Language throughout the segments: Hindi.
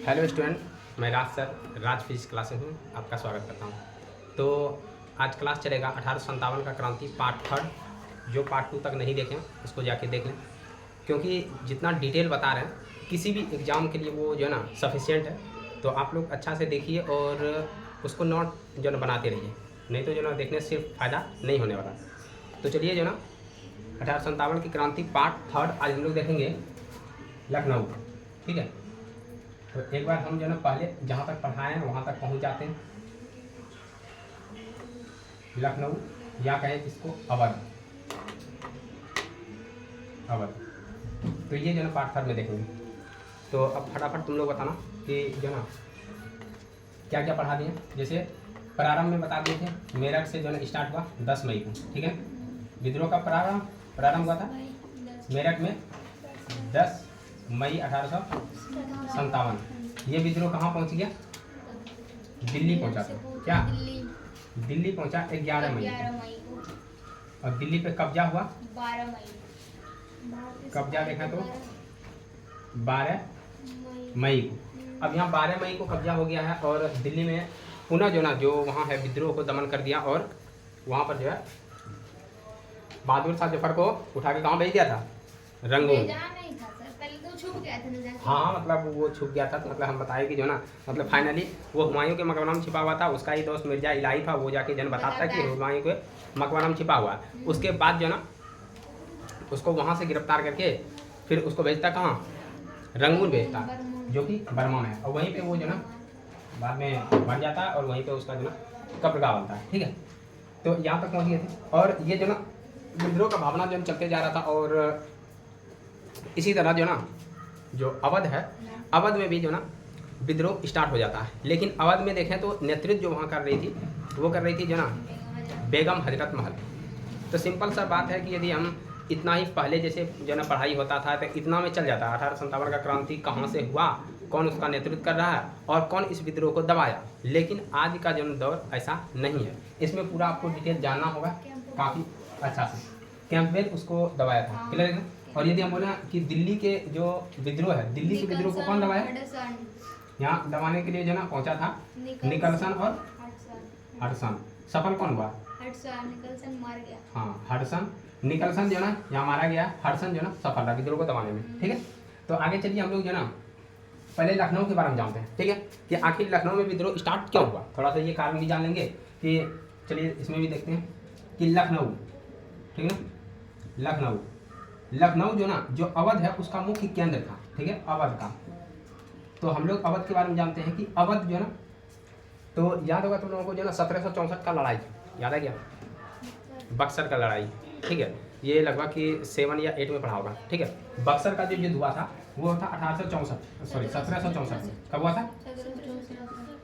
हेलो स्टूडेंट, मैं राज सर राज फिजिक्स क्लास में हूँ। आपका स्वागत करता हूँ। तो आज क्लास चलेगा 1857 का क्रांति पार्ट थर्ड। जो पार्ट टू तक नहीं देखें उसको जाके देख लें, क्योंकि जितना डिटेल बता रहे हैं किसी भी एग्ज़ाम के लिए वो जो है ना सफिशिएंट है। तो आप लोग अच्छा से देखिए और उसको नोट जो है ना बनाते रहिए, नहीं तो जो है ना देखने से सिर्फ फ़ायदा नहीं होने वाला। तो चलिए जो है ना 1857 की क्रांति पार्ट थर्ड आज हम लोग देखेंगे लखनऊ। ठीक है, तो एक बार हम जो है ना पहले जहाँ तक पढ़ाए हैं वहाँ तक पहुँच जाते हैं। लखनऊ या कहें इसको अवध। अवध तो ये जो है ना पार्ट थर्ड में देखेंगे। तो अब फटाफट तुम लोग बताना कि जो है ना क्या क्या पढ़ा दिए। जैसे प्रारंभ में बता दिए थे मेरठ से जो है ना स्टार्ट हुआ 10 मई को। ठीक है, विद्रोह का प्रारंभ हुआ था मेरठ में 10 मई 1857। ये विद्रोह कहाँ पहुँच गया? दिल्ली पहुँचा था। क्या दिल्ली पहुँचा 11 मई को। और दिल्ली पे कब्जा हुआ 12 मई। कब्जा देखा तो 12 मई को। अब यहाँ 12 मई को कब्जा हो गया है और दिल्ली में पुनः जो ना जो वहाँ है विद्रोह को दमन कर दिया और वहाँ पर जो है बहादुर शाह जफर को उठा के कहाँ भेज दिया था? रंगून। हाँ, मतलब वो छुप गया था। तो मतलब हम बताए कि जो ना मतलब फाइनली वो हुमायूं के मकबरा में छिपा हुआ था। उसका ही दोस्त मिर्जा इलाही था, वो जाके जन बताता कि हुमायूं के मकबरा में छिपा हुआ है। उसके बाद जो ना उसको वहाँ से गिरफ्तार करके फिर उसको भेजता कहाँ? रंगून भेजता, जो कि बर्मा में है। और वहीं पे वो जो ना बाद में बन जाता है और वहीं पे उसका जो ना कब्रगाह बनता है। ठीक है, तो यहाँ तक पहुँच गए थे। और ये जो ना विद्रोह का भावना जो चलते जा रहा था और इसी तरह जो ना जो अवध है, अवध में भी जो ना विद्रोह स्टार्ट हो जाता है। लेकिन अवध में देखें तो नेतृत्व जो वहाँ कर रही थी वो कर रही थी जो ना बेगम हजरत महल। तो सिंपल सा बात है कि यदि हम इतना ही पहले जैसे जो ना पढ़ाई होता था तो इतना में चल जाता। 1857 का क्रांति कहाँ से हुआ, कौन उसका नेतृत्व कर रहा है और कौन इस विद्रोह को दबाया। लेकिन आज का जो दौर ऐसा नहीं है, इसमें पूरा आपको डिटेल जानना होगा काफ़ी अच्छा से। कैंपबेल उसको दबाया था, क्लियर है। और यदि हम बोले कि दिल्ली के जो विद्रोह है, दिल्ली के विद्रोह को कौन दबाया? यहाँ दबाने के लिए जो ना पहुंचा था निकलसन और हडसन। सफल कौन हुआ? निकलसन मार गया। हाँ, हडसन निकलसन जो ना यहाँ मारा गया, हडसन जो ना सफल रहा विद्रोह को दबाने में। ठीक है, तो आगे चलिए हम लोग जो ना पहले लखनऊ के बारे में जानते हैं। ठीक है, कि आखिर लखनऊ में विद्रोह स्टार्ट क्यों हुआ, थोड़ा सा ये कारण भी जान लेंगे। कि चलिए इसमें भी देखते हैं कि लखनऊ, ठीक है ना, लखनऊ जो ना जो अवध है उसका मुख्य केंद्र था। ठीक है, अवध का। तो हम लोग अवध के बारे में जानते हैं कि अवध जो ना, तो याद होगा तुम लोगों को जो ना 1764 का लड़ाई याद है क्या? बक्सर का लड़ाई। ठीक है, ये लगभग कि 7 या 8 में पढ़ा होगा। ठीक है, बक्सर का जो युद्ध हुआ था वो था 1764 में। कब हुआ था?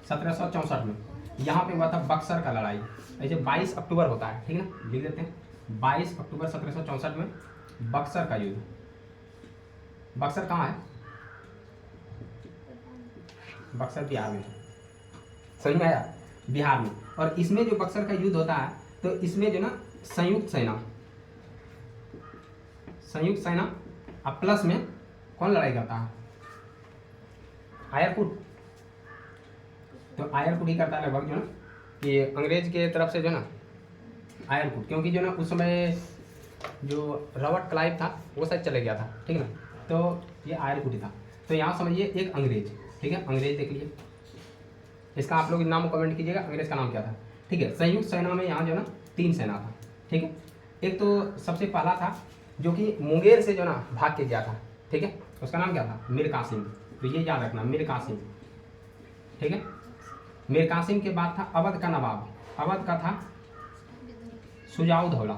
1764 में। यहाँ पे हुआ था बक्सर का लड़ाई। ऐसे 22 अक्टूबर होता है। ठीक है ना, लिख देते हैं 22 अक्टूबर 1764 में बक्सर का युद्ध। बक्सर कहाँ है? बक्सर बिहार में। समझ में आया? बिहार में। और इसमें जो बक्सर का युद्ध होता है तो इसमें जो ना संयुक्त सेना अब प्लस में कौन लड़ाई करता है? आयरकुट। तो आयरकुट ही करता है लगभग जो ना, कि अंग्रेज के तरफ से जो ना आयरकुट, क्योंकि जो ना उस समय जो रॉबर्ट क्लाइव था वो शायद चले गया था। ठीक है ना, तो ये आयरकुट ही था। तो यहाँ समझिए एक अंग्रेज। ठीक है, अंग्रेज देख लीजिए, इसका आप लोग नाम कमेंट कीजिएगा, अंग्रेज का नाम क्या था। ठीक है, संयुक्त सेना में यहाँ जो ना 3 सेना था। ठीक है, एक तो सबसे पहला था जो कि मुंगेर से जो ना भाग के गया था। ठीक है, उसका नाम क्या था? मीर कासिम। तो ये याद रखना, मीर कासिम। ठीक है, मीर कासिम के बाद था अवध का नवाब। अवध का था सुजाउद्दौला।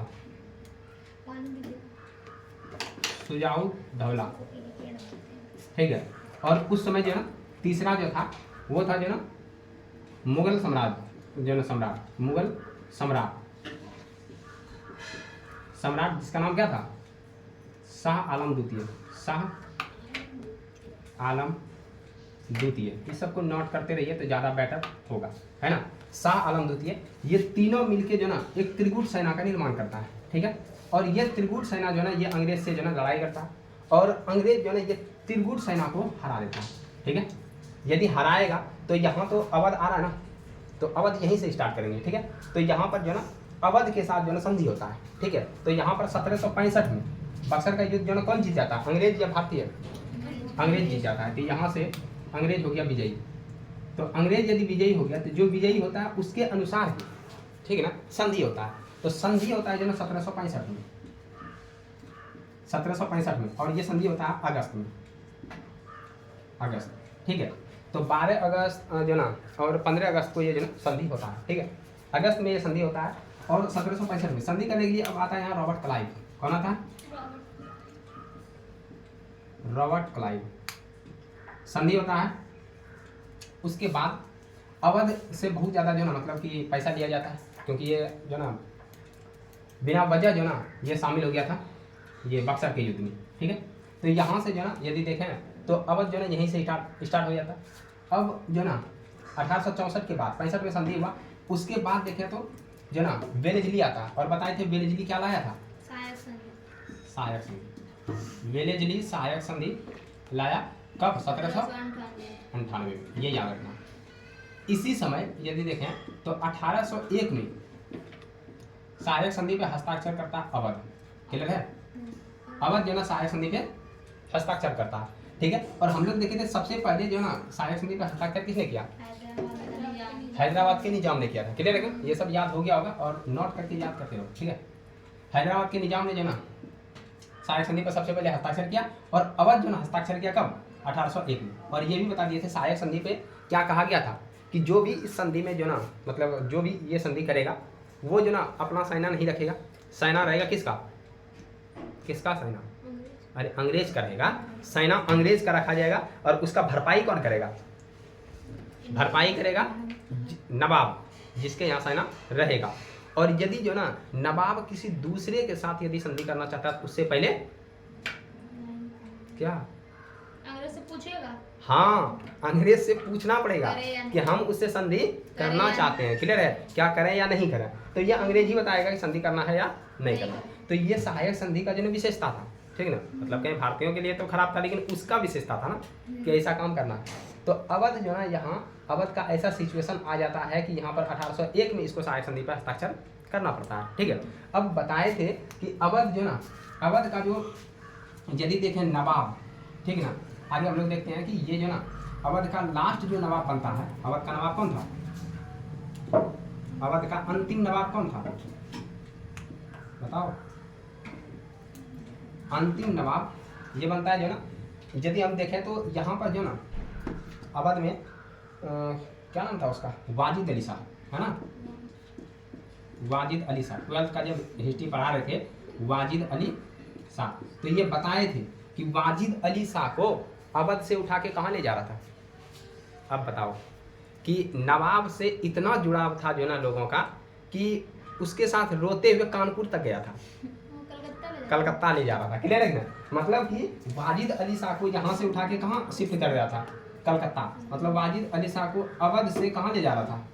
ठीक है, और उस समय जो ना तीसरा जो था वो था जो ना मुगल सम्राट जिसका नाम क्या था? शाह आलम द्वितीय। इस सबको नोट करते रहिए तो ज़्यादा बेटर होगा, है ना। शाह आलम द्वितीय, ये तीनों मिलके जो ना एक त्रिगुट सेना का निर्माण करता है। ठीक है, और ये त्रिगुट सेना जो है ना ये अंग्रेज से जो ना लड़ाई करता है और अंग्रेज जो है ना ये त्रिगुट सेना को हरा देता है। ठीक है, यदि हराएगा तो यहाँ तो अवध आ रहा है ना, तो अवध यहीं से स्टार्ट करेंगे, ठीक है। तो यहाँ पर जो है ना अवध के साथ जो है ना संधि होता है, ठीक है। तो यहाँ पर 1765 में बक्सर का युद्ध जो है ना कौन जीत जाता है, अंग्रेज या भारतीय? अंग्रेज जीत जाता है। तो यहाँ से अंग्रेज हो गया विजयी। तो अंग्रेज यदि विजयी हो गया तो जो विजयी होता है उसके अनुसार ही, ठीक है ना, संधि होता है। तो संधि होता है जो ना 1765 में, 1765 में, और ये संधि होता है अगस्त में, अगस्त, ठीक है। तो 12 अगस्त जो ना और 15 अगस्त को ये जो ना संधि होता है, ठीक है। अगस्त में ये संधि होता है और 1765 में संधि करने के लिए अब आता है यहाँ रॉबर्ट क्लाइव। कौन आता है? Robert Clive. संधि होता है। उसके बाद अवध से बहुत ज़्यादा जो ना मतलब कि पैसा लिया जाता है, क्योंकि ये जो ना बिना वजह जो ना ये शामिल हो गया था ये बक्सर के युद्ध में, ठीक है। तो यहाँ से जो ना यदि देखें तो अवध जो ना यहीं से स्टार्ट हो जाता। अब जो ना 1864 के बाद 65 में संधि हुआ। उसके बाद देखें तो जो ना वेलेजली आता, और बताए थे वेलेजली क्या लाया था? सहायक संधि। सहायक संधि। वेलेजली सहायक संधि लाया कब? 1798 में, ये याद रखना। इसी समय यदि देखें तो 1801 में सहायक संधि पे हस्ताक्षर करता अवध। क्लियर है? अवध जो ना सहायक संधि पे हस्ताक्षर करता है, ठीक है। और हम लोग देखे थे सबसे पहले जो ना सहायक संधि पे हस्ताक्षर किसने किया? हैदराबाद के निजाम ने किया था। क्लियर है? ये सब याद हो गया होगा और नोट करके याद करते रहो, ठीक है। हैदराबाद के निजाम ने जो ना सहायक संधि पर सबसे पहले हस्ताक्षर किया, और अवध जो ना हस्ताक्षर किया कब? 1801 में। और ये भी बता दिए थे सहायक संधि पे क्या कहा गया था कि जो भी इस संधि में जो ना मतलब जो भी ये संधि करेगा वो जो ना अपना सेना नहीं रखेगा। सेना रहेगा किसका? किसका सेना? अरे अंग्रेज का रहेगा। सेना अंग्रेज का रखा जाएगा, और उसका भरपाई कौन करेगा? भरपाई करेगा नवाब, जिसके यहाँ सेना रहेगा। और यदि जो ना नवाब किसी दूसरे के साथ यदि संधि करना चाहता है तो उससे पहले क्या? अंग्रेज से पूछेगा। हाँ, अंग्रेज से पूछना पड़ेगा करे या नहीं। कि हम उससे संधि करना या चाहते हैं। क्लियर है? क्या करें या नहीं करें। तो ये अंग्रेज ही बताएगा कि संधि करना है या नहीं करना। तो ये सहायक संधि का जो ना विशेषता था, ठीक है ना। मतलब कहीं भारतीयों के लिए तो खराब था, लेकिन उसका विशेषता था ना कि ऐसा काम करना है। तो अवध जो ना यहाँ अवध का ऐसा सिचुएशन आ जाता है कि यहाँ पर 1801 में इसको सहायक संधि पर हस्ताक्षर करना पड़ता है, ठीक है। अब बताए थे कि अवध जो ना अवध का जो यदि देखें नवाब, ठीक है ना, आगे हम लोग देखते हैं कि ये जो ना अवध का लास्ट जो नवाब बनता है, अवध का नवाब कौन था? अवध का अंतिम नवाब कौन था? बताओ। अंतिम नवाब ये बनता है जो ना, यदि हम देखें तो यहाँ पर जो ना अवध में क्या नाम था उसका? वाजिद अली शाह, है ना। वाजिद अली शाह, 12th का जब हिस्ट्री पढ़ा रहे थे, वाजिद अली शाह, तो ये बताए थे कि वाजिद अली शाह को अवध से उठा के कहाँ ले जा रहा था? अब बताओ कि नवाब से इतना जुड़ाव था जो ना लोगों का कि उसके साथ रोते हुए कानपुर तक गया था, कलकत्ता ले जा रहा था। क्लियर है ना? मतलब कि वाजिद अली शाह को यहाँ से उठा के कहाँ शिफ्ट कर रहा था? कलकत्ता। मतलब वाजिद अली शाह को अवध से कहाँ ले जा रहा था?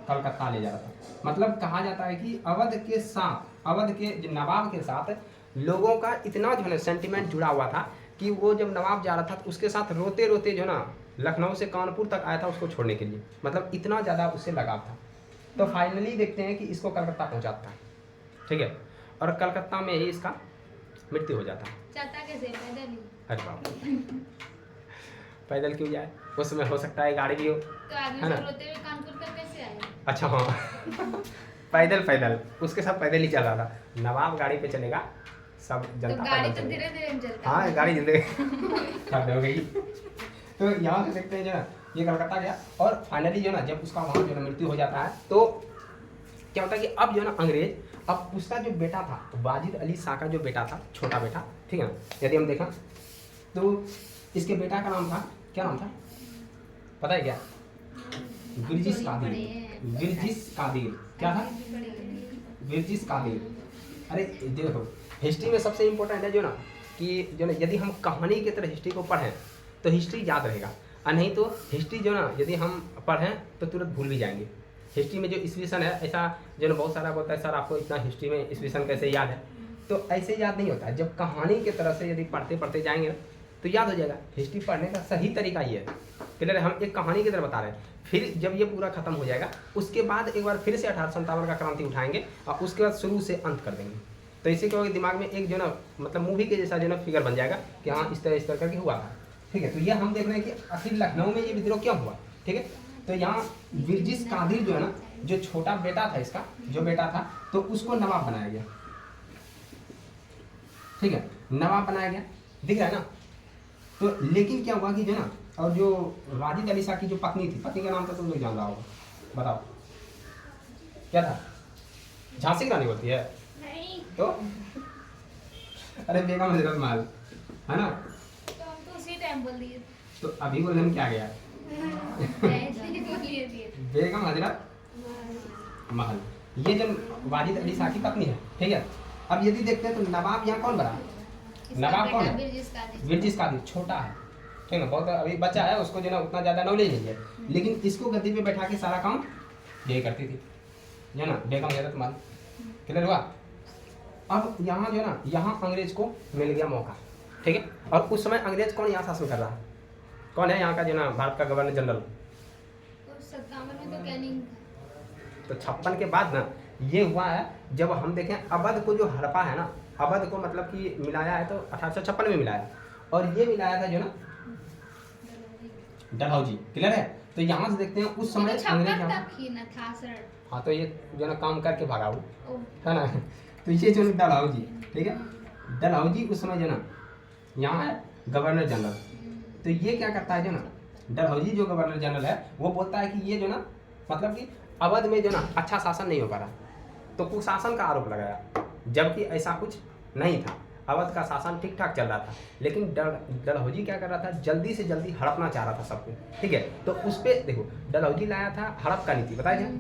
कलकत्ता ले जा रहा था। मतलब कहा जाता है कि अवध के साथ, अवध के जो नवाब के साथ लोगों का इतना जो है सेंटिमेंट जुड़ा हुआ था कि वो जब नवाब जा रहा था तो उसके साथ रोते रोते जो ना लखनऊ से कानपुर तक आया था उसको छोड़ने के लिए। मतलब इतना ज़्यादा उससे लगाव था। तो फाइनली देखते हैं कि इसको कलकत्ता पहुंचाता है, ठीक है। और कलकत्ता में ही इसका मृत्यु हो जाता है। चलता कैसे? पैदल ही। अरे बाप, पैदल क्यों जाए? उसमें हो सकता है गाड़ी भी हो, तो आदमी है ना? सब रोते हुए कानपुर तक कैसे आए? अच्छा हाँ पैदल पैदल उसके साथ पैदल ही चल रहा था। नवाब गाड़ी पे चलेगा, सब तो जनता गाड़ी पैदल तो चलेगी। धीरे धीरे चलता हाँ गाड़ी जिंदगी खत्म हो गई। तो यहाँ से देखते हैं जो ना ये कलकत्ता गया, और फाइनली जो ना जब उसका वहाँ जो ना मृत्यु हो जाता है तो क्या होता है कि अब जो ना अंग्रेज, अब उसका जो बेटा था वाजिद अली शाह का जो बेटा था, छोटा बेटा, ठीक है ना, यदि हम देखा तो इसके बेटा का नाम था, क्या नाम था पता है क्या? विरजिस कादिर। विरजिस कादिर क्या था? विरजिस कादिर। अरे देखो हिस्ट्री में सबसे इम्पोर्टेंट है जो ना कि जो ना यदि हम कहानी की तरह हिस्ट्री को पढ़ें तो हिस्ट्री याद रहेगा, और नहीं तो हिस्ट्री जो ना यदि हम पढ़ें तो तुरंत भूल भी जाएंगे। हिस्ट्री में जो ईस्वीसन है, ऐसा जो ना बहुत सारा बोलता है सर आपको इतना हिस्ट्री में ईस्वीसन कैसे याद है, तो ऐसे याद नहीं होता। जब कहानी की तरह से यदि पढ़ते पढ़ते जाएंगे ना तो याद हो जाएगा। हिस्ट्री पढ़ने का सही तरीका ये है। क्लियर है? हम एक कहानी की तरह बता रहे हैं। फिर जब ये पूरा खत्म हो जाएगा उसके बाद एक बार फिर से 1857 का क्रांति उठाएंगे और उसके बाद शुरू से अंत कर देंगे। तो इससे क्या होगा, दिमाग में एक जो ना मतलब मूवी के जैसा जो ना फिगर बन जाएगा कि हाँ इस तरह करके हुआ था। ठीक है, तो ये हम देख रहे हैं कि आखिर लखनऊ में ये विद्रोह क्यों हुआ। ठीक है, तो यहाँ बिरजिस कादिर जो है ना, जो छोटा बेटा था इसका, जो बेटा था, तो उसको नवाब बनाया गया। ठीक है, नवाब बनाया गया, दिख रहा है ना। तो लेकिन क्या हुआ कि जो ना, और जो वाजिद अली शाह की जो पत्नी थी, पत्नी का नाम तो तुम लोग जान रहा होगा, बताओ क्या था? झांसी की रानी बोलती है नहीं तो अरे बेगम हजरत महल है ना। तो हम तो उसी टाइम बोल दिए तो अभी बोलने में क्या गया? बोलिए दिए बेगम हजरत महल, ये जो वाजिद अली शाह की पत्नी है। ठीक है, अब यदि देखते हैं तो नवाब यहाँ कौन बना? नवाब कौन है? बिरजिस कादिर छोटा है। ठीक है, बहुत अभी बच्चा है, उसको जो ना उतना ज़्यादा नॉलेज नहीं है, लेकिन इसको गद्दी पे बैठा के सारा काम यही करती थी, जो ना बेगम हजरत महल। क्लियर हुआ? अब यहाँ जो ना, यहाँ अंग्रेज को मिल गया मौका। ठीक है, और उस समय अंग्रेज कौन यहाँ शासन कर रहा है? कौन है यहाँ का जो ना भारत का गवर्नर जनरल? 57 में तो कैनिंग तो 56 के बाद ना ये हुआ है, जब हम देखें अवध को जो हड़पा है ना, अवध को मतलब कि मिलाया है तो 1856 में मिलाया, और ये मिलाया था जो ना डलहौजी। क्लियर है? तो यहाँ से देखते हैं उस समय अंग्रेज हाँ, तो ये जो ना काम करके भागा वो है ना। तो ये जो डलहौजी, ठीक है, डलहौजी उस समय जो ना यहाँ है गवर्नर जनरल। तो ये क्या करता है जो ना, डलहौजी जो गवर्नर जनरल है वो बोलता है कि ये जो ना मतलब कि अवध में जो ना अच्छा शासन नहीं हो पा रहा, तो कुशासन का आरोप लगाया, जबकि ऐसा कुछ नहीं था। अवध का शासन ठीक ठाक चल रहा था, लेकिन डलहौजी क्या कर रहा था, जल्दी से जल्दी हड़पना चाह रहा था सबको। ठीक है, तो उस पर देखो डलहौजी लाया था हड़प का नीति, बताया जाए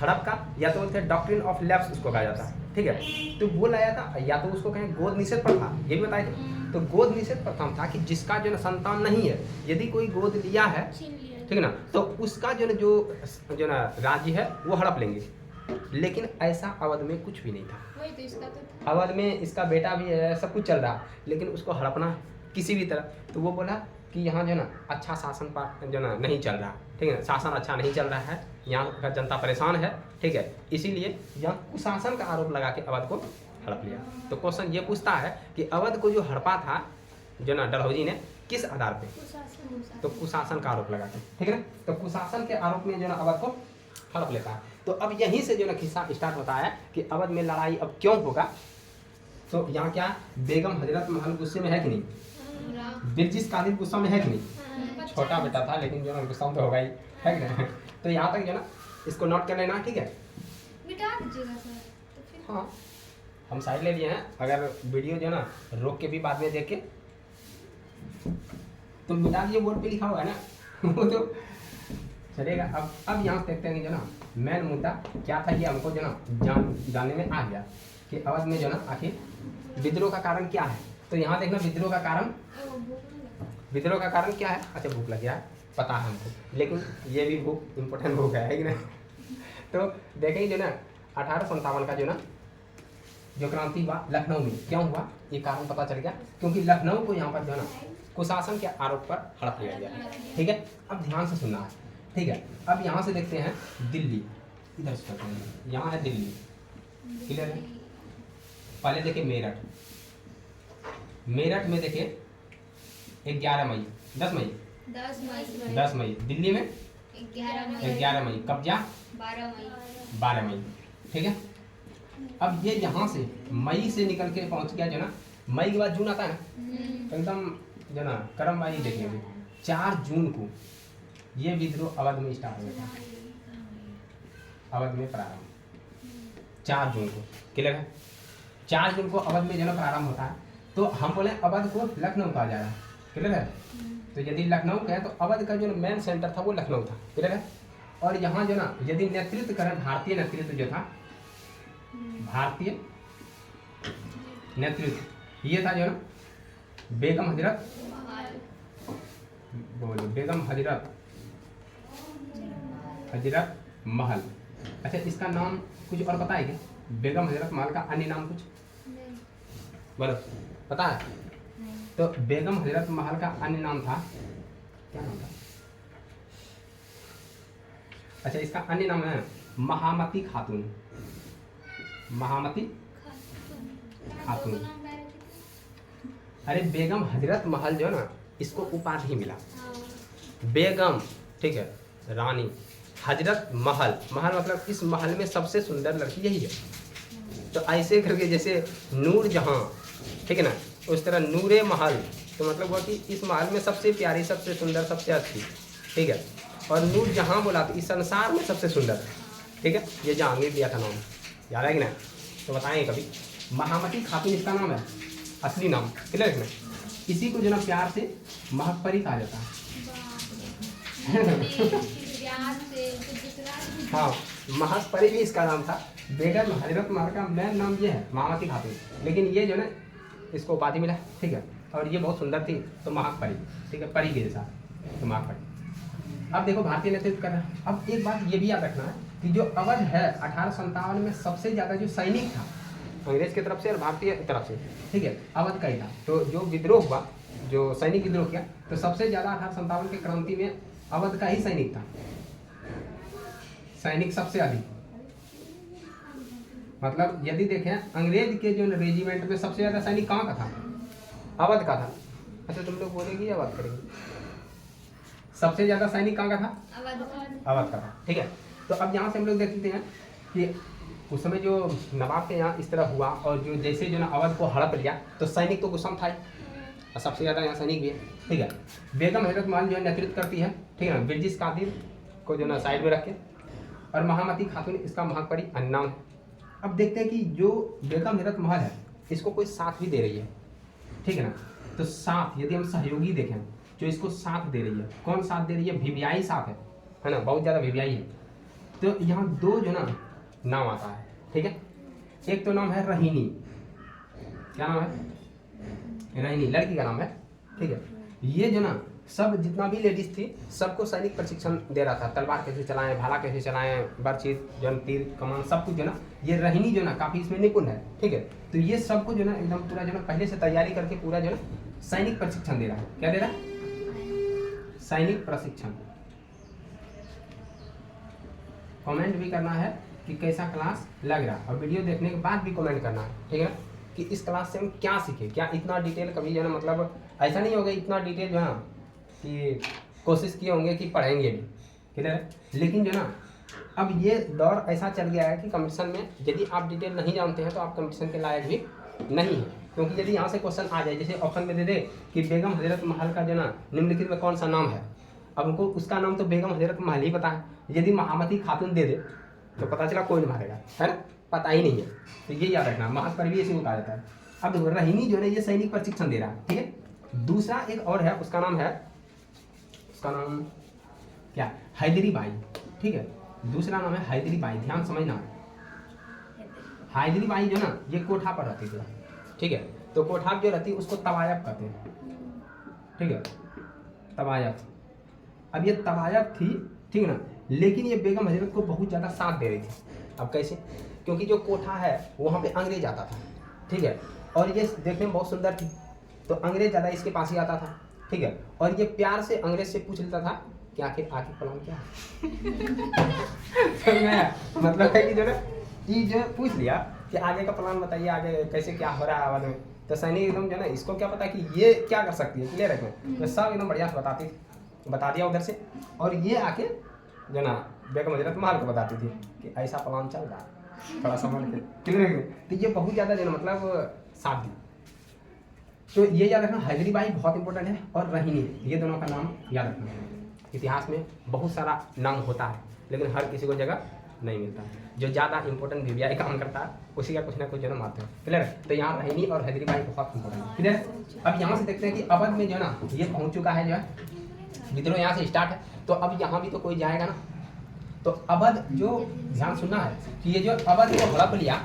हड़प का, या तो बोलते हैं डॉक्ट्रिन ऑफ लैप्स उसको कहा जाता है। ठीक है, तो वो लाया था, या तो उसको कहें गोद निषेध प्रथा, ये भी बताया थे। तो गोद निषेध प्रथा था कि जिसका जो ना संतान नहीं है, यदि कोई गोद लिया है, ठीक है ना, तो उसका जो ना राज्य है वो हड़प लेंगे। लेकिन ऐसा अवध में कुछ भी नहीं था। वही तो इसका तो था। अवध में इसका बेटा भी है, सब कुछ चल रहा, लेकिन उसको हड़पना किसी भी तरह। तो वो बोला कि यहाँ जो ना अच्छा शासन जो ना नहीं चल रहा, ठीक है, शासन अच्छा नहीं चल रहा है, यहाँ का जनता परेशान है। ठीक है, इसीलिए यहाँ कुशासन का आरोप लगा के अवध को हड़प लिया। तो क्वेश्चन ये पूछता है कि अवध को जो हड़पा था जो ना डलहौजी ने, किस आधार पे? तो कुशासन का आरोप लगा के। ठीक है ना, तो कुशासन के आरोप में जो ना अवध को हड़प लेता है। तो अब यहीं से जो ना किस्सा स्टार्ट होता है कि अवध में लड़ाई अब क्यों होगा। तो यहाँ क्या बेगम हजरत महल गुस्से में है कि नहीं? बिरजिस कादिर गुस्सा में है कि नहीं? छोटा बेटा था लेकिन जो ना गुस्सा तो होगा ही, है कि नहीं? तो यहाँ तक जो ना इसको नोट कर लेना। ठीक है, मिटा दीजिएगा सर तो फिर। हाँ हम साइड ले लिए हैं, अगर वीडियो जो ना रोक के भी बाद में देख के तो मिटा दिए, बोर्ड पे लिखा हुआ है ना वो तो चलेगा। अब यहाँ से देखते हैं कि जो ना मेन मुद्दा क्या था, ये हमको जो ना जानने में आ गया कि अवध में जो ना आखिर विद्रोह का कारण क्या है। तो यहाँ देखना विद्रोह का कारण, विद्रोह का कारण क्या है? अच्छा भूख लग गया है, पता है हमको, लेकिन ये भी भूख इम्पोर्टेंट भूख है कि नहीं? तो देखेंगे जो ना 1857 का जो ना जो क्रांति हुआ लखनऊ में, क्यों हुआ ये कारण पता चल गया, क्योंकि लखनऊ को यहाँ पर जो ना कुशासन के आरोप पर हड़प लिया गया। ठीक है, अब ध्यान से सुनना है। ठीक है, अब यहाँ से देखते हैं दिल्ली, इधर से करते हैं, यहाँ है दिल्ली। क्लियर है? पहले देखिए मेरठ, मेरठ में देखिए 11 मई 10 मई 10 मई दिल्ली में 11 मई कब्जा 12 मई। ठीक है, अब ये यहाँ से मई से निकल के पहुँच गया जो ना, मई के बाद जून आता है ना, एकदम जो ना कर्मवारी देखेंगे 4 जून को ये विद्रोह अवध में स्टार्ट हुआ था, अवध में प्रारंभ 4 जून को। क्लियर है? 4 जून को अवध में जो ना प्रारंभ होता है। तो हम बोले अवध को लखनऊ कहा जा रहा है। क्लियर है? तो यदि लखनऊ कहें तो अवध का जो मेन सेंटर था वो लखनऊ था। क्लियर है? और यहाँ जो ना यदि नेतृत्व करें, भारतीय नेतृत्व जो था, भारतीय नेतृत्व ये था जो ना बेगम हजरत, बोलो बेगम हजरत महल। अच्छा इसका नाम कुछ और पता है क्या? बेगम हजरत महल का अन्य नाम कुछ बोलो, पता है? तो बेगम हजरत महल का अन्य नाम था, क्या नाम था? अच्छा, इसका अन्य नाम है महामती खातून। महामती खातून। दो नाम डायरेक्ट कितने? अरे बेगम हजरत महल जो है ना, इसको उपाधि मिला हाँ, बेगम, ठीक है, रानी। हजरत महल, महल मतलब इस महल में सबसे सुंदर लड़की यही है। तो ऐसे करके जैसे नूर जहां, ठीक है ना, उस तरह नूरे महल, तो मतलब हुआ कि इस महल में सबसे प्यारी, सबसे सुंदर, सबसे अच्छी, ठीक है। और नूर जहां बोला तो इस संसार में सबसे सुंदर, ठीक है। ये जहांगीर दिया था नाम, याद है कि ना? तो बताएंगे कभी। महामती खातून इसका नाम है, असली नाम, क्लियर है ना? इसी को जो ना प्यार से महकपरी कहा जाता है। प्यार से तो गुजरात हाँ, महकपरी भी इसका नाम था। बेगम हजरत महल का मेन नाम ये है महामती खातून, लेकिन ये जो ना इसको उपाधि मिला, ठीक है। और ये बहुत सुंदर थी तो महकपरी, ठीक है, परी के जैसा, तो महकपरी। अब देखो भारतीय नेतृत्व कर रहा है। अब एक बात ये भी याद रखना है कि जो अवध है 1857 में सबसे ज़्यादा जो सैनिक था अंग्रेज की तरफ से और भारतीय तरफ से, ठीक है, अवध का ही था। तो जो विद्रोह हुआ, जो सैनिक विद्रोह किया, तो सबसे ज़्यादा 1857 की क्रांति में अवध का ही सैनिक था, सैनिक सबसे अधिक। मतलब यदि देखें अंग्रेज के जो रेजिमेंट में सबसे ज़्यादा सैनिक कहाँ का था? अवध का था। अच्छा, तुम लोग बोलेगी या बात करेंगे? सबसे ज़्यादा सैनिक कहाँ का था? अवध का था, ठीक है। तो अब यहाँ से हम लोग देखते हैं कि उस समय जो नवाब के यहाँ इस तरह हुआ और जो जैसे जो ना अवध को हड़प लिया, तो सैनिक तो गुस्सा था ही, और सबसे ज़्यादा यहाँ सैनिक भी है, ठीक है। बेगम हजरत महल जो है नेतृत्व करती है, ठीक है ना, ब्रिटिश कादिर को जो ना साइड में रख के, और महामती खातून इसका महकपरी अन्य नाम है। अब देखते हैं कि जो बेगम हजरत महल है इसको कोई साथ भी दे रही है, ठीक है ना। तो साथ यदि हम सहयोगी देखें, जो इसको साथ दे रही है, कौन साथ दे रही है? भिवियाई साथ है ना, बहुत ज़्यादा भिवियाई है। तो यहाँ दो जो ना नाम आता है, ठीक है। एक तो नाम है रहीनी, क्या नाम है? रहीनी, लड़की का नाम है, ठीक है। ये जो ना सब जितना भी लेडीज थी सबको सैनिक प्रशिक्षण दे रहा था, तलवार कैसे चलाएं, भाला कैसे चलाएं, बरछी, जन, तीर, कमान, सब कुछ जो ना ये रहीनी जो ना काफ़ी इसमें निपुण है, ठीक है। तो ये सबको जो ना एकदम पूरा जो ना पहले से तैयारी करके पूरा जो ना सैनिक प्रशिक्षण दे रहा है। क्या दे रहा है? सैनिक प्रशिक्षण। कमेंट भी करना है कि कैसा क्लास लग रहा है, और वीडियो देखने के बाद भी कमेंट करना है, ठीक है, कि इस क्लास से हम क्या सीखे। क्या इतना डिटेल कभी जो है ना, मतलब ऐसा नहीं होगा इतना डिटेल जो है ना कि कोशिश किए होंगे कि पढ़ेंगे भी, क्लियर है। लेकिन जो ना अब ये दौर ऐसा चल गया है कि कंपटीशन में यदि आप डिटेल नहीं जानते हैं तो आप कंपटीशन के लायक भी नहीं है। क्योंकि यदि यहाँ से क्वेश्चन आ जाए, जैसे ऑप्शन में दे दे कि बेगम हजरत महल का जो ना निम्नलिखित में कौन सा नाम है, अब उनको उसका नाम तो बेगम हजरत महल ही पता है। यदि महामती खातून दे दे तो पता चला कोई नहीं मारेगा, है ना, पता ही नहीं है। तो ये याद रखना, महकपरी भी इसी को कहा जाता है। अब देखो रहीनी जो है ये सैनिक प्रशिक्षण दे रहा है, ठीक है। दूसरा एक और है, उसका नाम है, उसका नाम क्या? हैदरी बाई, ठीक है। दूसरा नाम है हैदरी बाई, ध्यान समझना। हैदरी बाई जो ना ये कोठा पर रहती थी, ठीक है। तो कोठा जो रहती है उसको तवायफ कहते हैं, ठीक है, तवायफ। अब ये तवायफ थी, ठीक है ना, लेकिन ये बेगम हजरत को बहुत ज़्यादा साथ दे रही थी। अब कैसे? क्योंकि जो कोठा है वहाँ पे अंग्रेज आता था, ठीक है, और ये देखने में बहुत सुंदर थी, तो अंग्रेज ज़्यादा इसके पास ही आता था, ठीक है। और ये प्यार से अंग्रेज से पूछ लेता था कि आखिर आगे प्लान क्या है। तो मैं मतलब है कि जो ना ये जो पूछ लिया कि आगे का प्लान बताइए, आगे कैसे क्या हो रहा है आवाज में, तो सैनिक एकदम जो ना इसको क्या पता कि ये क्या कर सकती है, क्लियर है। तो सब एकदम बढ़िया से बता दिया उधर से, और ये आके जो ना बेगम हजरत महल को बताती थी कि ऐसा प्लान चल रहा है, थोड़ा समझ के, क्लियर है। तो ये बहुत ज़्यादा जो ना मतलब साथ दी। तो ये याद रखना, हैदरी बाई बहुत इंपॉर्टेंट है, और रहीनी, ये दोनों का नाम याद रखना। इतिहास में बहुत सारा नाम होता है लेकिन हर किसी को जगह नहीं मिलता। जो ज़्यादा इंपॉर्टेंट वीवीआई काम करता है उसी का कुछ ना कुछ जन्म आते हैं, क्लियर है। तो यहाँ रहीनी और हैदरी बाई बहुत इंपॉर्टेंट है, क्लियर है। अब यहाँ से देखते हैं कि अवध में जो ना ये पहुँच चुका है, जो है विद्रोह यहाँ से स्टार्ट है, तो अब यहाँ भी तो कोई जाएगा ना। तो अवध जो ध्यान सुनना है कि ये जो अवध को हड़प लिया,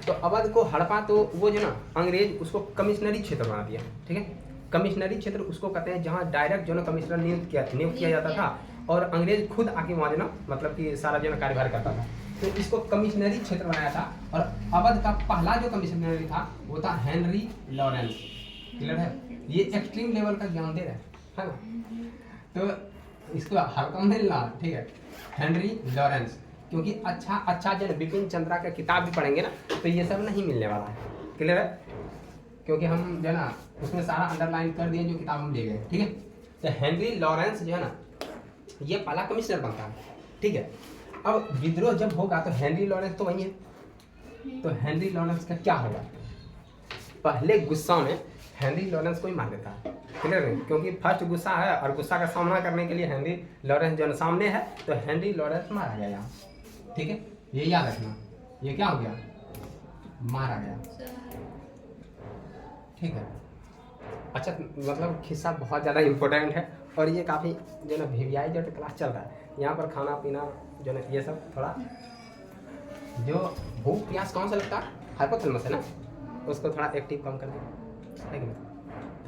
तो अवध को हड़पा तो वो जो ना अंग्रेज उसको कमिश्नरी क्षेत्र बना दिया, ठीक है। कमिश्नरी क्षेत्र उसको कहते हैं जहाँ डायरेक्ट जो ना कमिश्नर नियुक्त किया जाता था, और अंग्रेज खुद आके वहाँ जो ना मतलब कि सारा जो ना कार्यभार करता था। तो इसको कमिश्नरी क्षेत्र बनाया था, और अवध का पहला जो कमिश्नरी था वो था हेनरी लॉरेंस, क्लियर है। ये एक्सट्रीम लेवल का ज्ञान दे रहा है ना। तो इसको हल्का मिलना, ठीक है। हेनरी लॉरेंस, क्योंकि अच्छा जो बिपिन चंद्रा का किताब भी पढ़ेंगे ना तो ये सब नहीं मिलने वाला है, क्लियर है। क्योंकि हम जो है ना उसमें सारा अंडरलाइन कर दिए जो किताब हम ले गए, ठीक है। तो हेनरी लॉरेंस जो है ना ये पहला कमिश्नर बनता है, ठीक है। अब विद्रोह जब होगा तो हेनरी लॉरेंस तो वही है, तो हेनरी लॉरेंस का क्या होगा, पहले गुस्सा में हेनरी लॉरेंस को ही मार देता है, क्लियर है। क्योंकि फर्स्ट गुस्सा है और गुस्सा का सामना करने के लिए हेनरी लॉरेंस जो सामने है, तो हेनरी लॉरेंस मारा गया यहाँ, ठीक है। ये याद रखना, ये क्या हो गया, मारा गया, ठीक है। अच्छा, मतलब किस्सा बहुत ज़्यादा इम्पोर्टेंट है और ये काफ़ी जो ना वीवीआई जो क्लास चल रहा है यहाँ पर खाना पीना जो ना ये सब थोड़ा जो भूख प्यास कौन सा लगता है, हाइपोथैलेमस है ना, उसको थोड़ा एक्टिव कम कर दे, लेकिन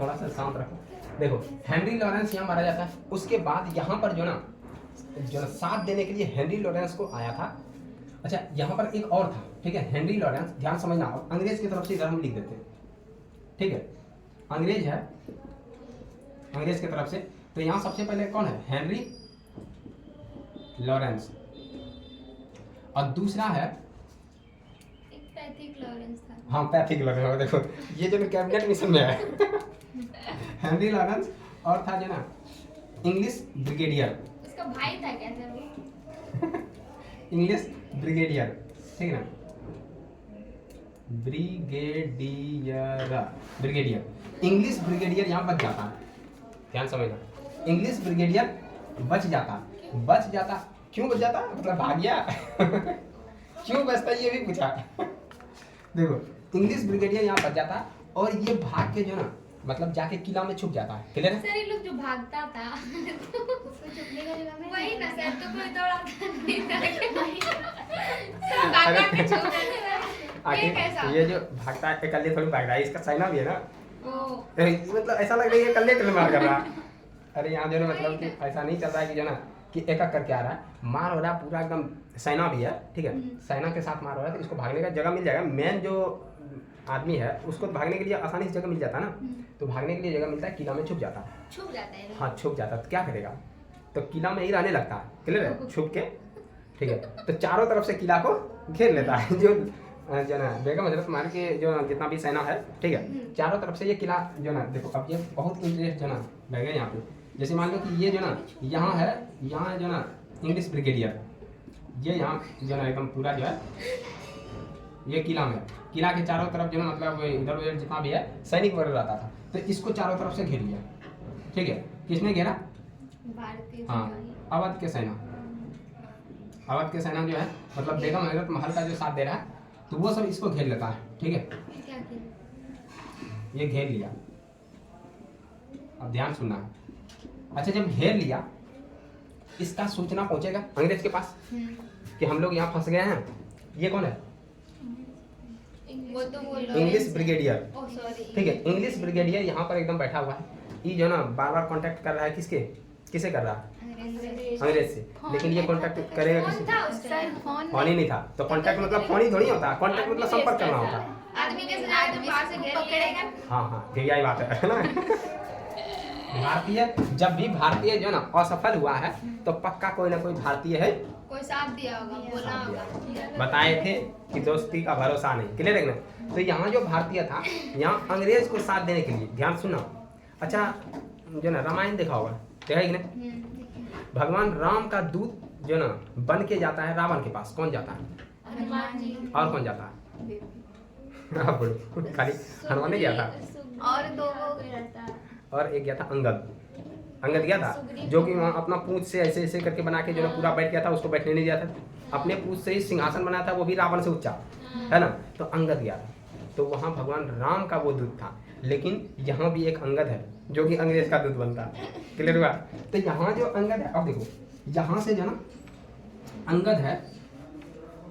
थोड़ा सा शांत रखो। देखो हेनरी लॉरेंस यहाँ मारा जाता है, उसके बाद यहाँ पर जो ना साथ देने के लिए हेनरी लॉरेंस को आया था। अच्छा यहाँ पर एक और था, ठीक है, हेनरी लॉरेंस, ध्यान समझना, अंग्रेज की तरफ से इधर हम लिख देते हैं, ठीक है। अंग्रेज है, अंग्रेज की तरफ से, तो यहाँ सबसे पहले कौन है, हेनरी लॉरेंस, और दूसरा है एक पैथिक लॉरेंस था। हाँ पैथिक लॉरेंस, देखो ये जो कैबिनेट मिशन में है हेनरी लॉरेंस, और था जो ना इंग्लिश ब्रिगेडियर, उसका भाई था क्या था वो? इंग्लिश ब्रिगेडियर, ठीक है ना, ब्रिगेडियर इंग्लिश ब्रिगेडियर यहाँ बच जाता, ध्यान समझना, इंग्लिश ब्रिगेडियर बच जाता, क्यों बच जाता, मतलब भाग गया क्यों बचता ये भी पूछा देखो इंग्लिश ब्रिगेडियर यहाँ बच जाता और ये भाग के जो ना मतलब जाके किला में छुप जाता है, क्लियर है। सर ये लोग जो भागता था उसको छुपने का जगह में वही ना सर, तो कोई दौड़ाता नहीं था सब भागा के छुप जाते थे, ये कैसा आखिर ये जो भागता है अकेले थोड़ी भाग रहा है, इसका साइना भी है ना, ओ मतलब ऐसा लग रहा है अकेले अकेले मार कर रहा है। अरे यहाँ जो है मतलब कि ऐसा नहीं चल रहा है कि जो ना कि एक एक करके आ रहा है, मार हो रहा है पूरा एकदम, सेना भी है, ठीक है, सेना के साथ मार हो रहा है, तो इसको भागने का जगह मिल जाएगा। मेन जो आदमी है उसको भागने के लिए आसानी से जगह मिल जाता है ना, तो भागने के लिए जगह मिलता है, किला में छुप जाता है, हाँ छुप जाता है, तो क्या करेगा, तो किला में ही रहने लगता है, क्लियर है, छुप के, ठीक है। तो चारों तरफ से किला को घेर लेता है, जो ना बेगम हजरत मान के जो जितना भी सेना है, ठीक है, चारों तरफ से ये किला जो ना, देखो अब ये बहुत इंटरेस्ट जो ना लगेगा यहाँ पे, जैसे मान लो कि ये जो ना यहाँ है, यहाँ जो ना इंग्लिश ब्रिगेडियर, ये यहाँ जो ना एकदम पूरा जो है ये किला में, किला के चारों तरफ जो ना मतलब इधर उधर जितना भी है सैनिक वगैरह रहता था, तो इसको चारों तरफ से घेर लिया, ठीक है। किसने घेरा, भारतीय हाँ अवध के सेना, अवध के सेना जो है मतलब बेगम हजरत महल का जो साथ दे रहा है, तो वो सब इसको घेर लेता है, ठीक है, क्या किया, ये घेर लिया, अब ध्यान सुनना है। अच्छा जब घेर लिया, इसका सूचना पहुंचेगा अंग्रेज के पास कि हम लोग यहाँ फंस गए हैं, ये कौन है, वो तो वो इंग्लिश ब्रिगेडियर, ओ सॉरी, ठीक है, इंग्लिश ब्रिगेडियर यहाँ पर एकदम बैठा हुआ है, ये जो ना बार बार कांटेक्ट कर रहा है, किसे कर रहा है, अंग्रेज से, लेकिन ये कांटेक्ट करेगा किसी, फोन ही नहीं था, तो कांटेक्ट मतलब फोन ही थोड़ी होता, कांटेक्ट मतलब संपर्क करना होता, आदमी के साथ पास से घेर पकड़ेगा, हाँ यही बात है ना। भारतीय जब भी भारतीय जो ना असफल हुआ है तो पक्का कोई ना कोई भारतीय है, कोई साथ दिया होगा, बोला होगा, बताए थे कि दोस्ती का भरोसा नहीं, क्लियर है ना। तो यहाँ जो भारतीय था, यहाँ अंग्रेज को साथ देने के लिए, ध्यान सुनना। अच्छा जो ना रामायण देखा होगा, देखा है कि नहीं, भगवान राम का दूत जो ना बन के जाता है रावण के पास, कौन जाता है, हनुमान जी, और कौन जाता है, आप बोलो, खाली हनुमान नहीं गया था, और दो लोग रहता है, और एक गया था अंगद गया था, जो कि वहाँ अपना पूंछ से ऐसे ऐसे करके बना के जो ना पूरा बैठ गया था, उसको बैठने नहीं दिया था, अपने पूंछ से ही सिंहासन बनाया था, वो भी रावण से ऊंचा, है ना, तो अंगद गया था, तो वहाँ भगवान राम का वो दूत था। लेकिन यहाँ भी एक अंगद है जो कि अंग्रेज का दूत बनता है, क्लियर हुआ। तो यहाँ जो अंगद है, अब देखो यहाँ से जो ना अंगद है,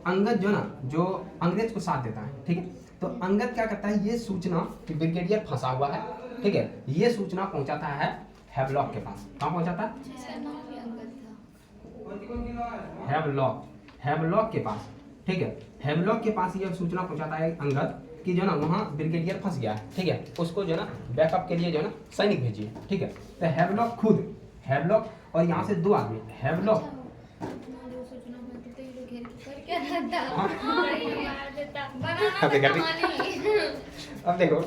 अंगद जो ना जो अंग्रेज को साथ देता है, ठीक है, तो अंगद क्या करता है, ये सूचना कि ब्रिगेडियर फंसा हुआ है, ठीक है, ये सूचना पहुंचाता है हैवलॉक के पास, कहाँ पहुंचाता है, हैवलॉक के पास, ठीक है, हैवलॉक के पास ये सूचना पहुंचाता है अंगद कि जो ना वहाँ ब्रिगेडियर फंस गया है, ठीक है, उसको जो ना बैकअप के लिए जो ना सैनिक भेजिए, ठीक है। तो हैवलॉक खुद, हैवलॉक और यहाँ से 2 आदमी, हैवलॉक अब देखो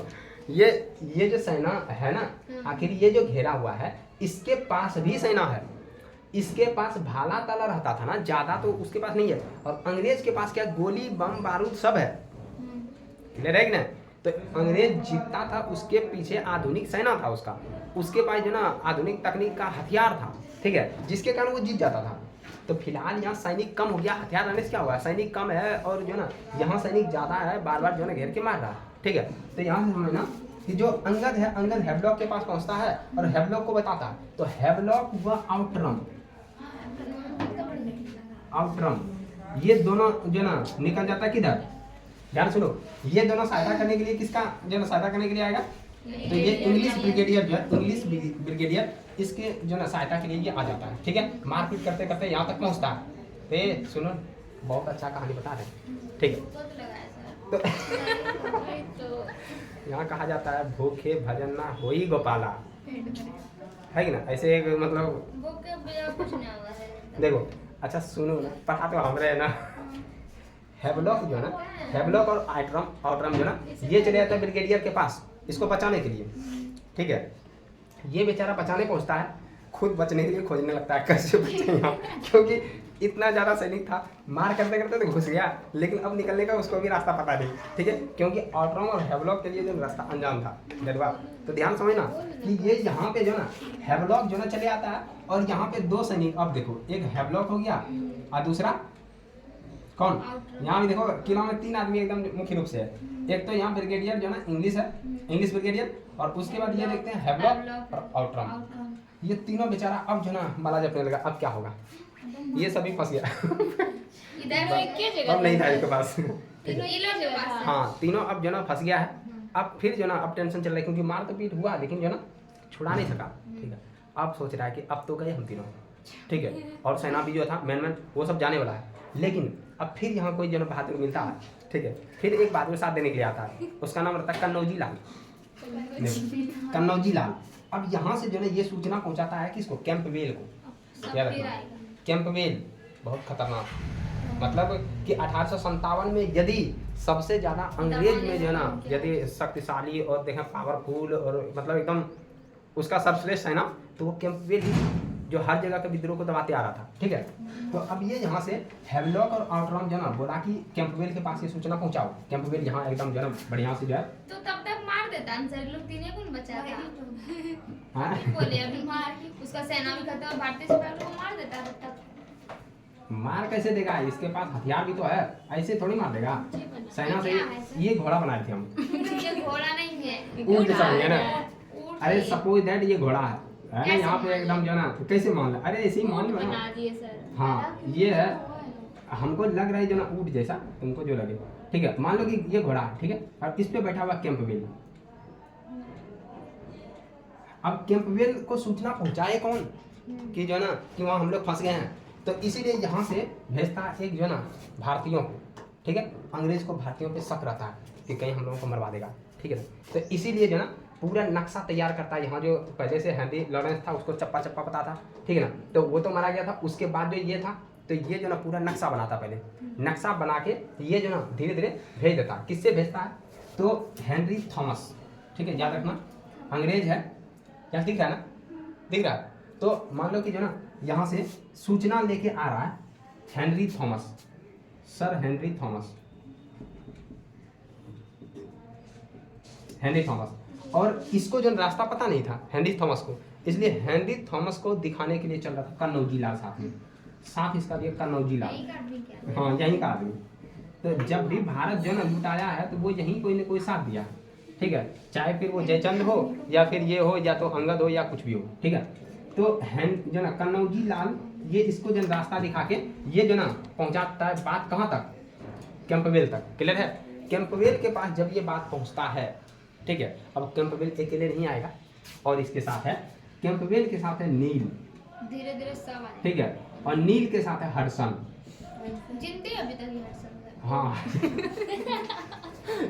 ये जो सेना है ना, आखिर ये जो घेरा हुआ है इसके पास भी सेना है, इसके पास भाला ताला रहता था ना, ज्यादा तो उसके पास नहीं है, और अंग्रेज के पास क्या गोली बम बारूद सब है, क्लियर है कि नहीं। तो अंग्रेज जीतता था, उसके पीछे आधुनिक सेना था उसका, उसके पास जो ना आधुनिक तकनीक का हथियार था, ठीक है, जिसके कारण वो जीत जाता था। तो फिलहाल यहाँ सैनिक कम हो गया, हथियार रहने से क्या हुआ, सैनिक कम है और जो ना यहाँ सैनिक ज़्यादा है, बार बार जो है घेर के मार रहा है, ठीक है। तो यहाँ से हमें ना कि जो अंगद है, अंगद हैवलॉक के पास पहुँचता है और हैवलॉक को बताता है, तो हैवलॉक व आउटरम, ये दोनों जो ना निकल जाता है किधर, ध्यान सुनो, ये दोनों सहायता करने के लिए किसका जो ना सहायता करने के लिए आएगा, तो ये इंग्लिश ब्रिगेडियर जो है, इंग्लिश ब्रिगेडियर इसके जो ना सहायता के लिए ये आ जाता है, ठीक है। मारपीट करते करते यहाँ तक पहुँचता है। तो ये सुनो, बहुत अच्छा कहानी बता रहे हैं, ठीक है। तो यहाँ कहा जाता है भूखे भजन ना होई गोपाला, है कि ना, ऐसे एक मतलब देखो, अच्छा सुनो ना, पढ़ा तो हमरे है ना। हैवलॉक जो है ना, हैवलॉक और आउटरम जो ना, ये चले जाता है ब्रिगेडियर के पास इसको बचाने के लिए, ठीक है। ये बेचारा बचाने पहुंचता है, खुद बचने के लिए खोजने लगता है कैसे बचे यहाँ, क्योंकि इतना ज़्यादा सैनिक था, मार करते करते तो घुस गया, लेकिन अब निकलने का उसको भी रास्ता पता नहीं, ठीक है, क्योंकि आउटरम और हैवलॉक के लिए जो रास्ता अनजान था डरवा। तो ध्यान समझना कि ये यहाँ पे जो ना हैवलॉक जो ना चले आता है, और यहाँ पे 2 सैनिक, अब देखो एक हैवलॉक हो गया और दूसरा कौन, यहाँ भी देखो किला में 3 आदमी एकदम मुख्य रूप से है, एक तो यहाँ ब्रिगेडियर जो ना इंग्लिश है, इंग्लिश ब्रिगेडियर, और उसके बाद ये देखते हैं हैवलॉक और आउटरम, ये तीनों बेचारा अब जो ना माला जपने लगा, अब क्या होगा, ये सभी फंस गया अब नहीं था इसके पास, हाँ तीनों अब जो ना फंस गया है। अब फिर जो ना अब टेंशन चल रहा है, क्योंकि मार तो पीट हुआ लेकिन जो ना छुड़ा नहीं सका, ठीक है। अब सोच रहा है कि अब तो गए हम तीनों, ठीक है, और सेना भी जो था मैन वो सब जाने वाला है, लेकिन अब फिर यहाँ कोई जो ना बहादुर मिलता है, ठीक है, फिर एक बहादुर साथ देने के लिए आता है, उसका नाम रहता है कन्नौजी लाल, कन्नौजी लाल। अब यहाँ से जो ना ये सूचना पहुँचाता है किसको, कैंपबेल को, याद रखना कैंपबेल बहुत खतरनाक, मतलब कि 1857 में यदि सबसे ज़्यादा अंग्रेज में जो है ना यदि शक्तिशाली और देखें पावरफुल और मतलब एकदम उसका सर्वश्रेष्ठ है ना, तो वो कैंपबेल ही जो हर जगह के विद्रोह को दबाते आ रहा था, ठीक है। तो अब ये यहाँ से हैवलॉक और आउटरम जो ना बोला कि कैंपबेल के पास ये सूचना पहुँचाओ, कैंपबेल यहाँ एकदम जो है बढ़िया से जो है, तो तब तक मार देता आंसर लोग, तीनों कौन बचा था, हाँ बोले अभी मार उसका सेना भी खत्म, भारतीय सिपाही को मार देता तब तक, मार कैसे देगा, इसके पास हथियार भी तो है, ऐसे थोड़ी मार देगा सेना से। ये घोड़ा बनाए थे हम, ये घोड़ा नहीं है, ऊँट जैसा है ना, अरे सपोज दैट ये घोड़ा है ना, यहाँ पे एकदम जो ना, तो कैसे मान ले, अरे ऐसे ही मान लो ना, हाँ ये है, हमको लग रहा है जो ना ऊँट जैसा, तुमको जो लगे, ठीक है, मान लो कि ये घोड़ा है, ठीक है, और इस पे बैठा हुआ कैंपबेल। अब कैंपबेल को सूचना पहुंचाए कौन कि जो ना कि वहाँ हम लोग फंस गए हैं, तो इसीलिए यहाँ से भेजता है एक जो ना भारतीयों को, ठीक है, अंग्रेज को भारतीयों पे शक रहता है कि कहीं हम लोगों को मरवा देगा, ठीक है। तो इसीलिए जो ना पूरा नक्शा तैयार करता है, यहाँ जो पहले से हेनरी लॉरेंस था उसको चप्पा चप्पा पता था, ठीक है ना, तो वो तो मारा गया था, उसके बाद जो ये था, तो ये जो ना पूरा नक्शा बनाता, पहले नक्शा बना के ये जो ना धीरे धीरे भेज देता। किससे भेजता है, तो हेनरी थॉमस, ठीक है, याद रखना अंग्रेज है, क्या दिख रहा है ना, दिख रहा है। तो मान लो कि जो ना यहाँ से सूचना लेके आ रहा है Henry Thomas, sir Henry Thomas, Henry Thomas, और इसको जो रास्ता पता नहीं था हेनरी थॉमस को, इसलिए हेनरी थॉमस को दिखाने के लिए चल रहा था कन्नौजी लाल साथ में, साथ इसका दिया कन्नौजी लाल, हाँ यहीं का आदमी। तो जब भी भारत जो ना लुटाया है तो वो यहीं कोई ना कोई साथ दिया, ठीक है, चाहे फिर वो जयचंद हो या फिर ये हो या तो अंगद हो या कुछ भी हो, ठीक है। तो जो ना कन्नौजी लाल ये इसको जो रास्ता दिखा के ये जो ना पहुंचाता है बात कहाँ तक, कैंपबेल तक, क्लियर है। कैंपबेल के पास जब ये बात पहुंचता है, ठीक है, अब कैंपबेल अकेले नहीं आएगा और इसके साथ है, कैंपबेल के साथ है नील, धीरे धीरे सब आए, ठीक है, और नील के साथ है हडसन, जिंदगी अभी तक ही हडसन, हाँ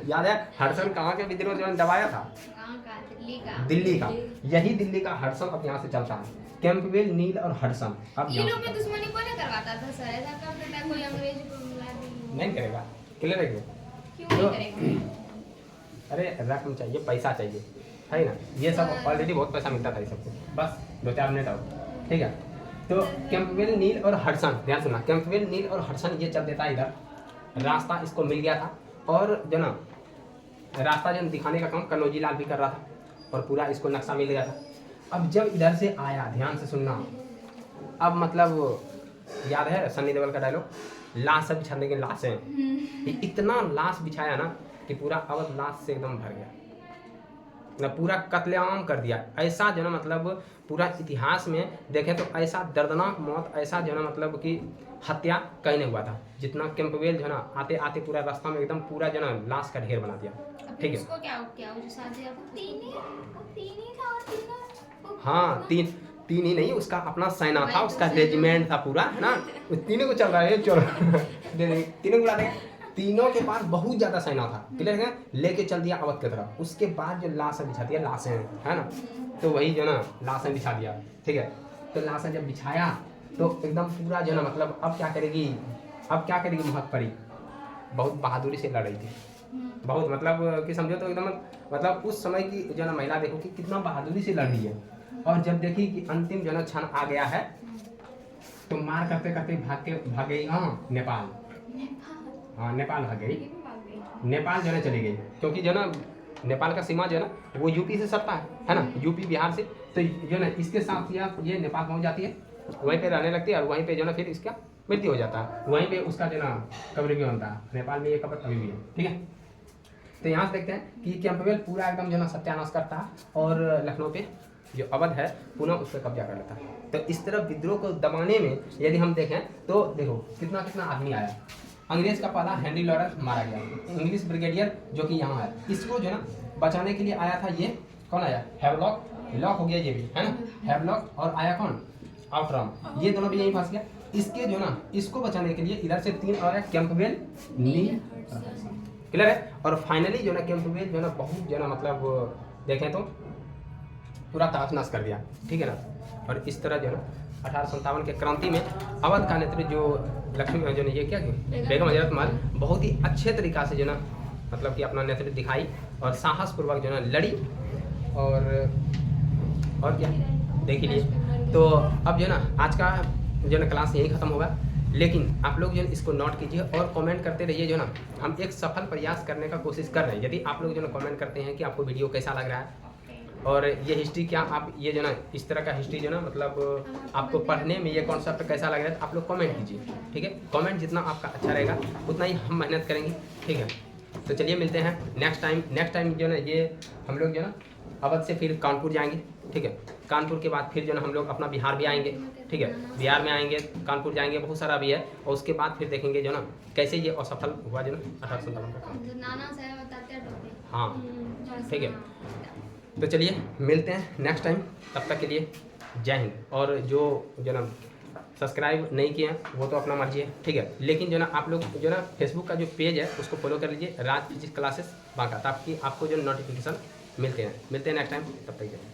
याद है हडसन कहाँ के विद्रोह जो दबाया था? कहाँ का? दिल्ली का। दिल्ली का। यही दिल्ली का हडसन अब यहाँ से चलता है, कैंपबेल, नील और हडसन। अब ये यहाँ लोग में दुश्मनी को नहीं करवाता था सर, ऐसा कर देता है कोई अंग्रेज को मिला दी। नहीं करेगा, क्लियर है क्यों नहीं करेगा? अरे रकम चाहिए, पैसा चाहिए, है ना? ये सब ऑलरेडी बहुत पैसा मिलता था ये सबको। बस 2-4 मिनट और, ठीक है। तो कैंपबेल, नील और हडसन, ध्यान सुनना, कैंपबेल, नील और हडसन ये चल देता है इधर, रास्ता इसको मिल गया था। और जो ना रास्ता जो दिखाने का काम कन्नौजी लाल भी कर रहा था, और पूरा इसको नक्शा मिल गया था। अब जब इधर से आया, ध्यान से सुनना, अब मतलब याद है सन्नी देओल का डायलॉग, लाश सब बिछाने के लाश है, इतना लाश बिछाया ना कि पूरा अवध लाश से एकदम भर गया, मतलब पूरा कत्लेआम कर दिया। ऐसा जो ना मतलब पूरा इतिहास में देखें तो ऐसा दर्दनाक मौत, ऐसा जो ना मतलब कि हत्या कहीं नहीं हुआ था जितना कैंपबेल जो ना आते आते पूरा रास्ता में एकदम पूरा जो ना लाश का ढेर बना दिया। ठीक है, उसको क्या क्या वो जो साथे तीन ही था और तीन, हाँ तीन ही नहीं, उसका अपना सेना था, उसका रेजिमेंट था पूरा, है ना? तीनों को चल रहा है, चलो तीनों को उड़ा देंगे। तीनों के पास बहुत ज्यादा सेना था, क्लियर है? लेके चल दिया अवध की तरफ। उसके बाद जो लाशें बिछा दिया, लाशें है ना, तो वही जो ना लाशें बिछा दिया, ठीक है। तो लाशें जब बिछाया तो एकदम पूरा जो ना मतलब अब क्या करेगी महतपरी बहुत बहादुरी से लड़ रही थी, बहुत मतलब कि समझो तो एकदम मतलब उस समय की जो ना महिला देखो कि कितना बहादुरी से लड़ रही है। और जब देखी कि अंतिम जो ना क्षण आ गया है तो मार करते करते भाग गई नेपाल। हाँ नेपाल भाग गई, नेपाल जो है चली गई, क्योंकि जो ना नेपाल का सीमा जो है ना वो यूपी से सटता है ना, यूपी बिहार से, तो जो ना इसके साथ ये नेपाल पहुंच जाती है, वहीं पे रहने लगती है, और वहीं पे जो ना फिर इसका मृत्यु हो जाता है, वहीं पे उसका जो ना कब्र भी बनता है। नेपाल में ये कब्र अभी भी है, ठीक है। तो यहाँ से देखते हैं कि कैंपबेल पूरा एकदम जो ना सत्यानाश करता है, और लखनऊ पे जो अवध है पुनः उस पर कब्जा कर लेता है। तो इस तरह विद्रोह को दबाने में यदि हम देखें तो देखो कितना आदमी आया। अंग्रेज का पहला हेनरी लॉरेंस मारा गया, इंग्लिश ब्रिगेडियर जो कि यहाँ है, इसको जो ना बचाने के लिए आया था। ये कौन आया? हैवलॉक, लॉक हो गया ये भी, है ना, हैवलॉक, और आया कौन? आउटरम, ये दोनों भी यहीं फंस गया। इसके जो ना इसको बचाने के लिए इधर से 3 और कैंपबेल, नील, क्लियर है। और फाइनली जो ना कैंपबेल जो ना बहुत जो ना मतलब देखें तो पूरा तहस-नहस कर दिया, ठीक है ना। और इस तरह जो ना 1857 के क्रांति में अवध का नेतृत्व जो लक्ष्मी जो ने ये क्या बेगम हजरत महल बहुत ही अच्छे तरीक़ा से जो ना मतलब कि अपना नेतृत्व दिखाई और साहसपूर्वक जो ना लड़ी। और क्या देख ही लिए। तो अब जो ना आज का जो ना क्लास यही ख़त्म होगा, लेकिन आप लोग जो है इसको नोट कीजिए और कमेंट करते रहिए। जो ना हम एक सफल प्रयास करने का कोशिश कर रहे हैं। यदि आप लोग जो ना कमेंट करते हैं कि आपको वीडियो कैसा लग रहा है और ये हिस्ट्री क्या आप ये जो ना इस तरह का हिस्ट्री जो ना मतलब आपको पढ़ने में ये कॉन्सेप्ट कैसा लग रहा है, आप लोग कमेंट कीजिए, ठीक है। कमेंट जितना आपका अच्छा रहेगा उतना ही हम मेहनत करेंगे, ठीक है। तो चलिए मिलते हैं नेक्स्ट टाइम जो ना ये हम लोग जो ना अवध से फिर कानपुर जाएंगे, ठीक है। कानपुर के बाद फिर जो ना हम लोग अपना बिहार भी आएंगे, ठीक है। बिहार में आएंगे, कानपुर जाएंगे, बहुत सारा भी है। और उसके बाद फिर देखेंगे जो ना कैसे ये असफल हुआ जो ना 1857 का काम। हाँ ठीक है। तो चलिए मिलते हैं नेक्स्ट टाइम, तब तक के लिए जय हिंद। और जो ना सब्सक्राइब नहीं किए हैं वो तो अपना मर्जी है, ठीक है। लेकिन जो ना आप लोग जो ना फेसबुक का जो पेज है उसको फॉलो कर लीजिए, राज फिजिक्स क्लासेस बांका, ताकि आपको जो नोटिफिकेशन मिलते हैं नेक्स्ट टाइम, तब तक के लिए।